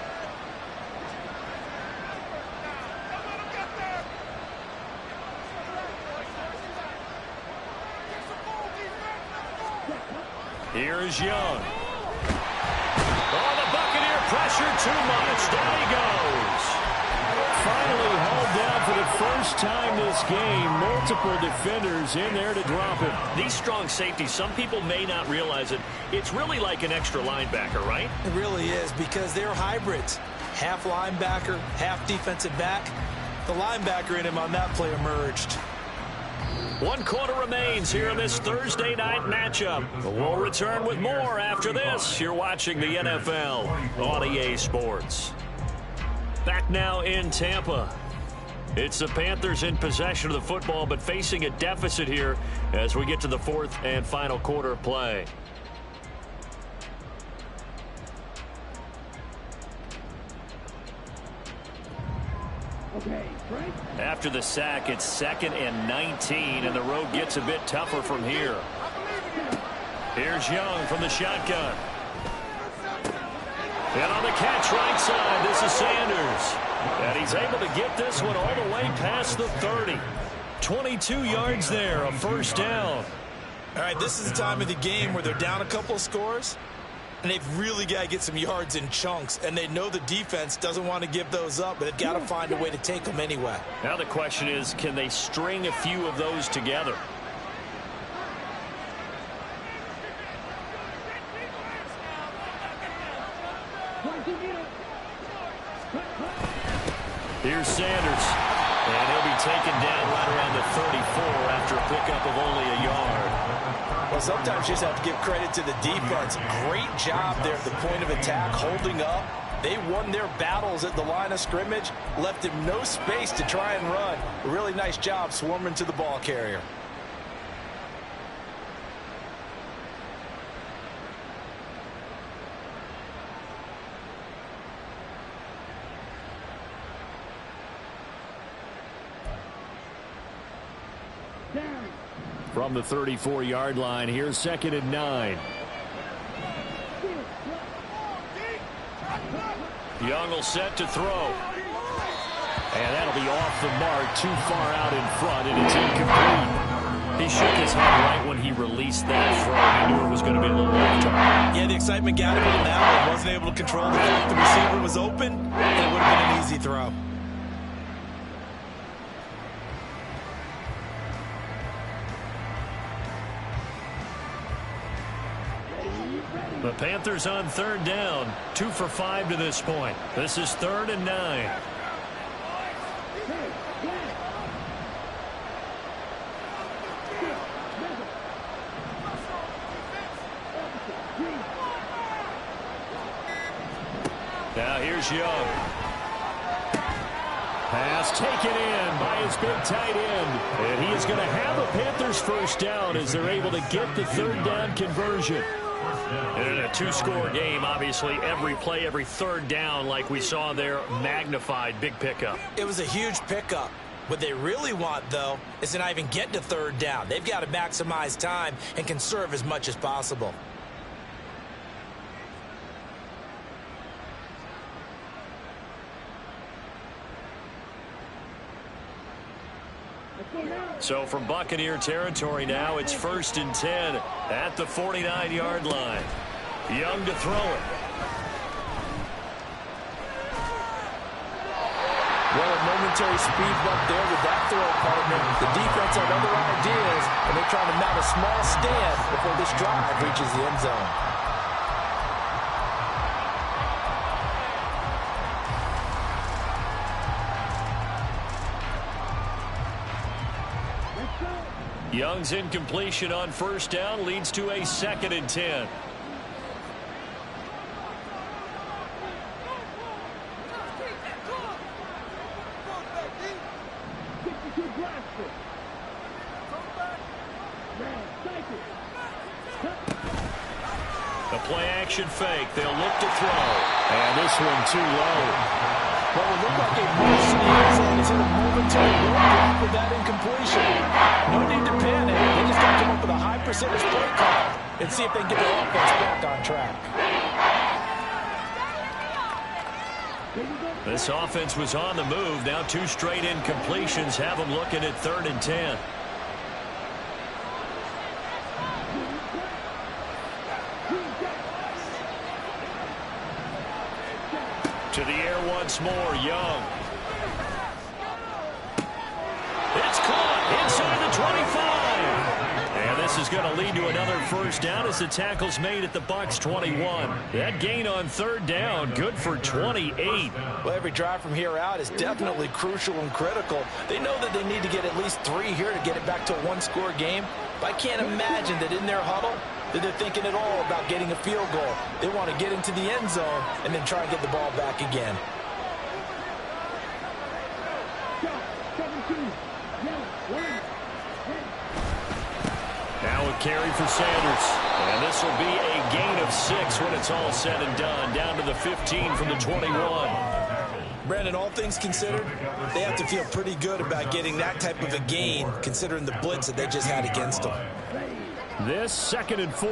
Here's Young. Oh, the Buccaneer pressure too much. Down he goes. Finally hauled down for the first time this game. Multiple defenders in there to drop him. These strong safeties, some people may not realize it. It's really like an extra linebacker, right? It really is, because they're hybrids. Half linebacker, half defensive back. The linebacker in him on that play emerged. 1 quarter remains here in this Thursday night matchup. We'll return with more after this. You're watching the NFL on EA Sports. Back now in Tampa. It's the Panthers in possession of the football, but facing a deficit here as we get to the 4th and final quarter of play. After the sack, it's 2nd and 19, and the road gets a bit tougher from here. Here's Young from the shotgun. And on the catch right side, this is Sanders. And he's able to get this one all the way past the 30. 22 yards there, a 1st down. All right, this is the time of the game where they're down a couple of scores, and they've really got to get some yards in chunks, and they know the defense doesn't want to give those up, but they've got to find a way to take them anyway. Now the question is, can they string a few of those together? Here's Sanders, and he'll be taken down right around the 34 after a pickup of only a yard. Well, sometimes you just have to give credit to the defense. Great job there at the point of attack, holding up. They won their battles at the line of scrimmage, left him no space to try and run. A really nice job swarming to the ball carrier. From the 34-yard line, here's 2nd and 9. Young will set to throw. And that'll be off the mark, too far out in front, and it's incomplete. He shook his head right when he released that throw. He knew it was going to be a little off target. Yeah, the excitement got him on that one. Wasn't able to control the fact the receiver was open, and it would have been an easy throw. The Panthers on 3rd down. 2 for 5 to this point. This is 3rd and 9. Now here's Young. Pass taken in by his big tight end. And he is going to have a Panthers 1st down as they're able to get the 3rd down conversion. And in a 2-score game, obviously, every play, every 3rd down, like we saw there, magnified, big pickup. It was a huge pickup. What they really want, though, is to not even get to 3rd down. They've got to maximize time and conserve as much as possible. So from Buccaneer territory now, it's 1st and 10 at the 49-yard line. Young to throw it. Well, a momentary speed bump there with that throw partner. The defense had other ideas, and they're trying to mount a small stand before this drive reaches the end zone. Young's incompletion on first down leads to a 2nd and 10. The play action fake. They'll look to throw. And this one too low. Well, it looked like a burst to the end zone. He's in a momentary roadblock with that incompletion. No need to panic. They just got to come up with a high percentage play call and see if they can get their offense back on track. This offense was on the move. Now 2 straight incompletions have them looking at 3rd and 10. To the air once more, Young. It's caught inside the 25. And this is going to lead to another first down as the tackle's made at the Bucs 21. That gain on 3rd down, good for 28. Well, every drive from here out is definitely crucial and critical. They know that they need to get at least 3 here to get it back to a 1-score game. But I can't imagine that in their huddle that they're thinking at all about getting a field goal. They want to get into the end zone and then try and get the ball back again. Now a carry for Sanders. And this will be a gain of 6 when it's all said and done. Down to the 15 from the 21. Brandon, all things considered, they have to feel pretty good about getting that type of a gain considering the blitz that they just had against them. This 2nd and 4.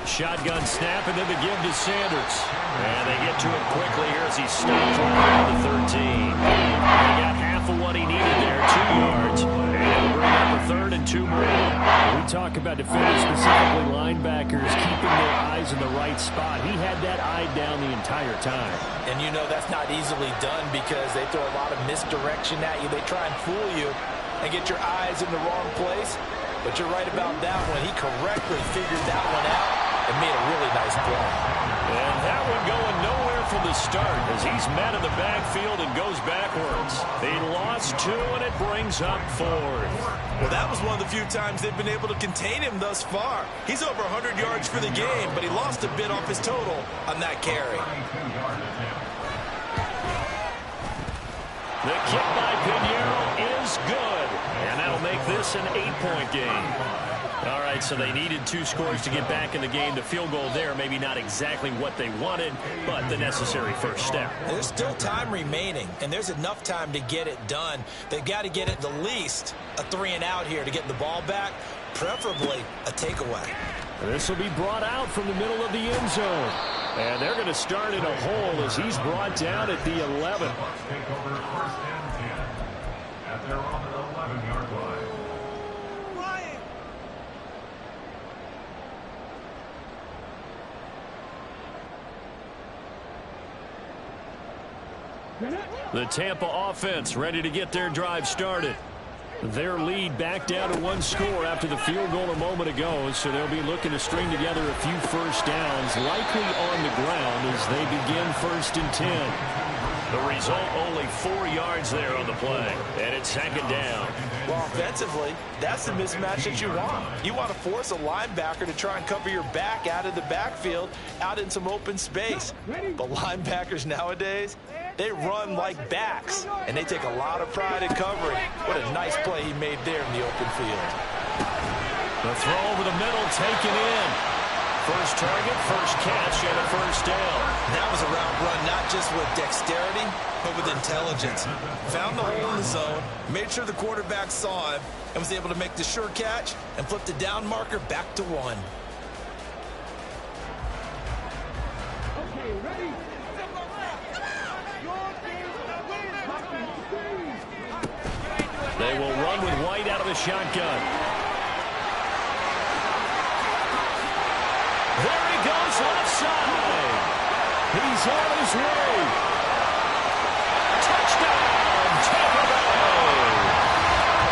Shotgun snap and then the give to Sanders. And they get to it quickly here as he stopped right on the 13. They got half of what he needed there, 2 yards. And it'll bring up a 3rd and 2 more. We talk about defenders, specifically linebackers, keeping their eyes in the right spot. He had that eye down the entire time. And you know that's not easily done because they throw a lot of misdirection at you. They try and fool you and get your eyes in the wrong place. But you're right about that one. He correctly figured that one out and made a really nice play. And that one going nowhere from the start as he's met in the backfield and goes backwards. They lost 2 and it brings up 4th. Well, that was one of the few times they've been able to contain him thus far. He's over 100 yards for the game, but he lost a bit off his total on that carry. The kick by Pinheiro is good. And that'll make this an 8-point game. All right, so they needed 2 scores to get back in the game. The field goal there, maybe not exactly what they wanted, but the necessary first step. There's still time remaining, and there's enough time to get it done. They've got to get at the least a 3-and-out here to get the ball back, preferably a takeaway. This will be brought out from the middle of the end zone. And they're going to start in a hole as he's brought down at the 11. Take over 1st and 10 at their own 11-yard line. The Tampa offense ready to get their drive started. Their lead back down to 1 score after the field goal a moment ago, so they'll be looking to string together a few first downs, likely on the ground as they begin 1st and 10. The result, only 4 yards there on the play, and it's 2nd down. Well, offensively, that's the mismatch that you want. You want to force a linebacker to try and cover your back out of the backfield, out in some open space. But linebackers nowadays, they run like backs, and they take a lot of pride in covering. What a nice play he made there in the open field. The throw over the middle, taken in. First target, first catch, and a first down. That was a route run, not just with dexterity, but with intelligence. Found the hole in the zone, made sure the quarterback saw him, and was able to make the sure catch and flip the down marker back to 1. Okay, ready? They will run with White out of the shotgun. There he goes, left side. He's on his way. Touchdown, Tampa Bay.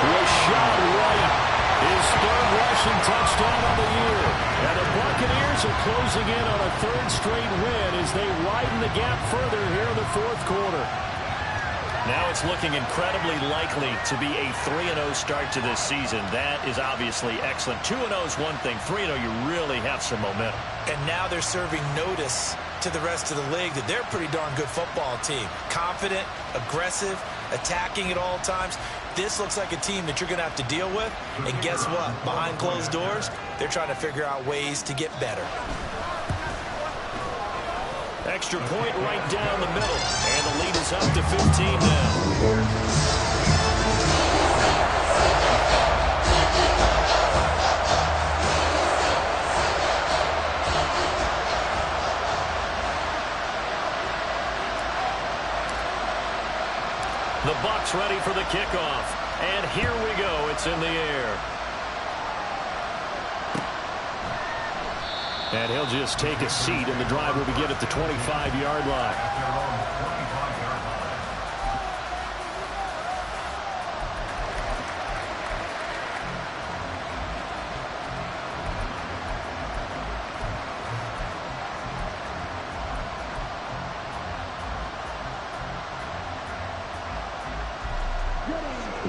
Rashad White, his 3rd rushing touchdown of the year. And the Buccaneers are closing in on a 3rd straight win as they widen the gap further here in the 4th quarter. Now it's looking incredibly likely to be a 3-0 start to this season. That is obviously excellent. 2-0 is one thing. 3-0, you really have some momentum. And now they're serving notice to the rest of the league that they're a pretty darn good football team. Confident, aggressive, attacking at all times. This looks like a team that you're going to have to deal with. And guess what? Behind closed doors, they're trying to figure out ways to get better. Extra point right down the middle. And the lead is up to 15 now. The Bucs ready for the kickoff. And here we go. It's in the air. And he'll just take a seat, and the drive will begin at the 25-yard line.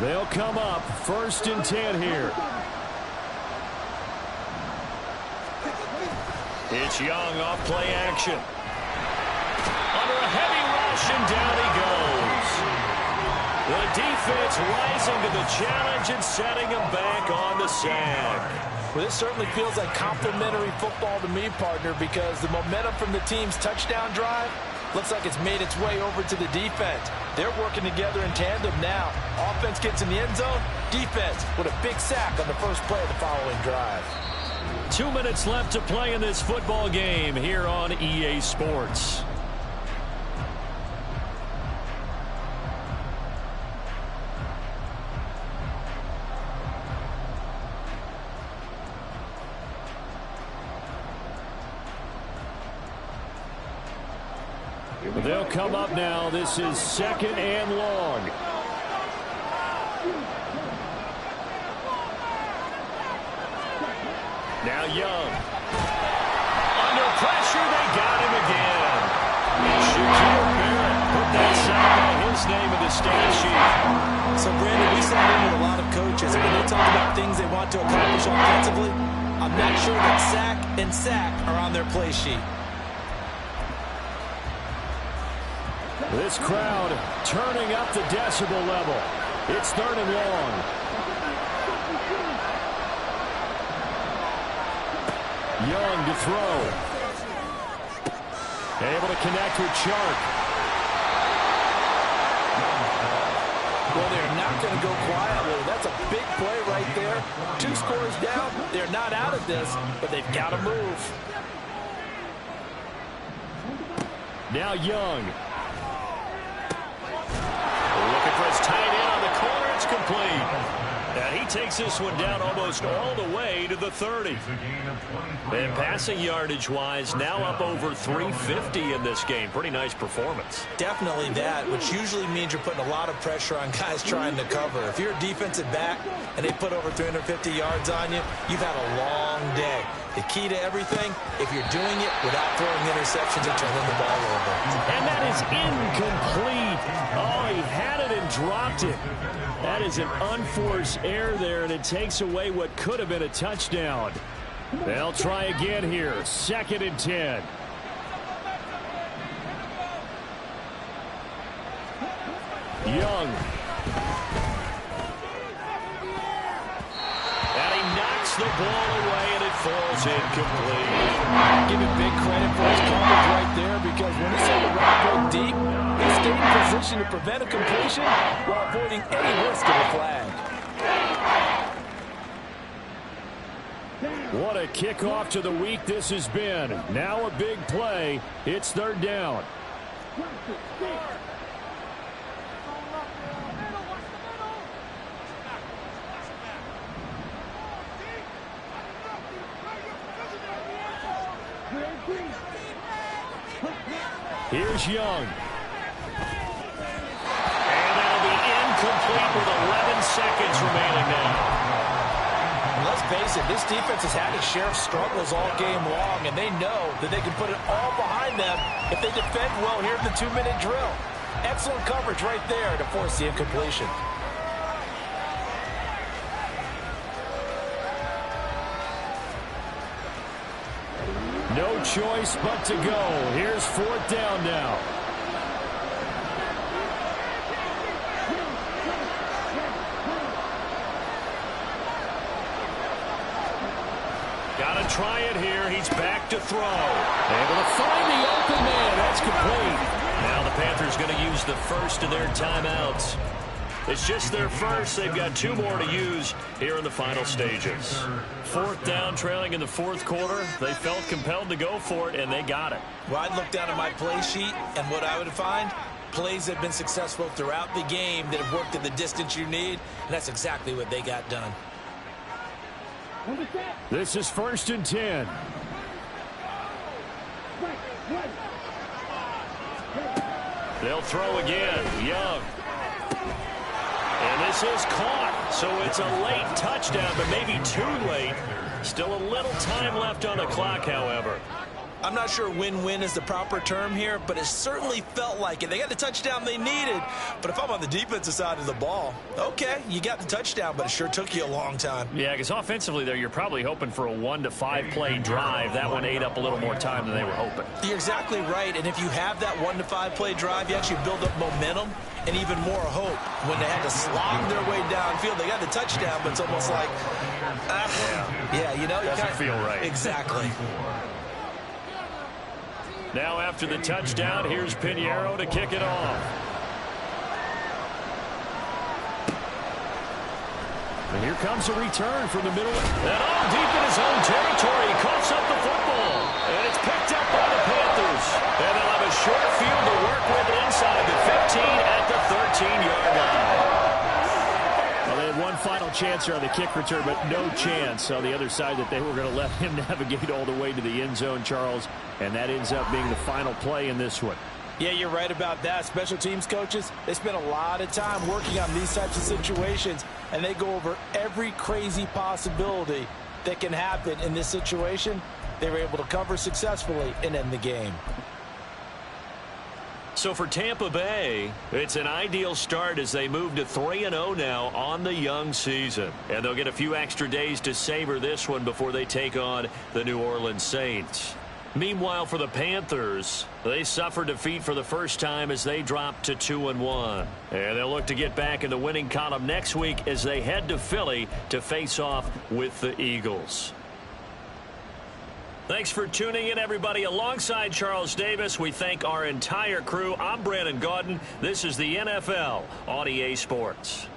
They'll come up 1st and 10 here. It's Young off play action. Under a heavy rush, and down he goes. The defense rising to the challenge and setting him back on the sack. Well, this certainly feels like complimentary football to me, partner, because the momentum from the team's touchdown drive looks like it's made its way over to the defense. They're working together in tandem now. Offense gets in the end zone. Defense with a big sack on the first play of the following drive. 2 minutes left to play in this football game here on EA Sports. They'll come up now. This is 2nd and long. Now Young. Under pressure, they got him again. Shaquille Barrett put that sack by his name in the stat sheet. So, Brandon, we sat in with a lot of coaches, and when they talk about things they want to accomplish offensively, I'm not sure that sack and sack are on their play sheet. This crowd turning up the decibel level. It's 3rd and long. Young to throw. Able to connect with Chark. Well, they're not going to go quietly. That's a big play right there. 2 scores down. They're not out of this, but they've got to move. Now Young. Looking for his tight end on the corner. It's complete. And he takes this one down almost all the way to the 30. And passing yardage-wise, now up over 350 in this game. Pretty nice performance. Definitely that, which usually means you're putting a lot of pressure on guys trying to cover. If you're a defensive back and they put over 350 yards on you, you've had a long day. The key to everything, if you're doing it without throwing interceptions or turning the ball over. And that is incomplete. Oh, he had it and dropped it. That is an unforced error there, and it takes away what could have been a touchdown. They'll try again here. 2nd and 10. Young. And he knocks the ball away, and it falls incomplete. Give him big credit for his coverage right there, because when he saw the route go deep, he stayed in position to prevent a completion while avoiding any risk of a flag. What a kickoff to the week this has been. Now a big play. It's 3rd down. Here's Young. And that'll be incomplete with 11 seconds remaining now. Let's face it, this defense has had its share of struggles all game long, and they know that they can put it all behind them if they defend well here in the 2-minute drill. Excellent coverage right there to force the incompletion. No choice but to go. Here's 4th down now. Got to try it here. He's back to throw. Able to find the open man. That's complete. Now the Panthers going to use the first of their timeouts. It's just their first. They've got 2 more to use here in the final stages. 4th down, trailing in the 4th quarter. They felt compelled to go for it, and they got it. Well, I'd look down at my play sheet, and what I would find, plays that have been successful throughout the game that have worked in the distance you need, and that's exactly what they got done. This is 1st and 10. They'll throw again. Young. And this is caught, so it's a late touchdown, but maybe too late. Still a little time left on the clock, however. I'm not sure win-win is the proper term here, but it certainly felt like it. They got the touchdown they needed, but if I'm on the defensive side of the ball, okay, you got the touchdown, but it sure took you a long time. Yeah, because offensively there, you're probably hoping for a 1 to 5 play drive. That one ate up a little more time than they were hoping. You're exactly right, and if you have that 1 to 5 play drive, you actually build up momentum and even more hope. When they had to slog their way downfield, they got the touchdown, but it's almost like, yeah, you know, doesn't feel right. Exactly. Now after the touchdown, here's Pinheiro to kick it off. And here comes a return from the middle. And all deep in his own territory. He coughs up the football. And it's picked up by the Panthers. And they'll have a short field to work with inside the 15 at the 13-yard line. Well, they had one final chance here on the kick return, but no chance on the other side that they were going to let him navigate all the way to the end zone, Charles. And that ends up being the final play in this one. Yeah, you're right about that. Special teams coaches, they spend a lot of time working on these types of situations, and they go over every crazy possibility that can happen in this situation. They were able to cover successfully and end the game. So for Tampa Bay, it's an ideal start as they move to 3-0 now on the young season. And they'll get a few extra days to savor this one before they take on the New Orleans Saints. Meanwhile, for the Panthers, they suffered defeat for the first time as they dropped to 2-1. And they'll look to get back in the winning column next week as they head to Philly to face off with the Eagles. Thanks for tuning in, everybody. Alongside Charles Davis, we thank our entire crew. I'm Brandon Gaudin. This is the NFL on EA Sports.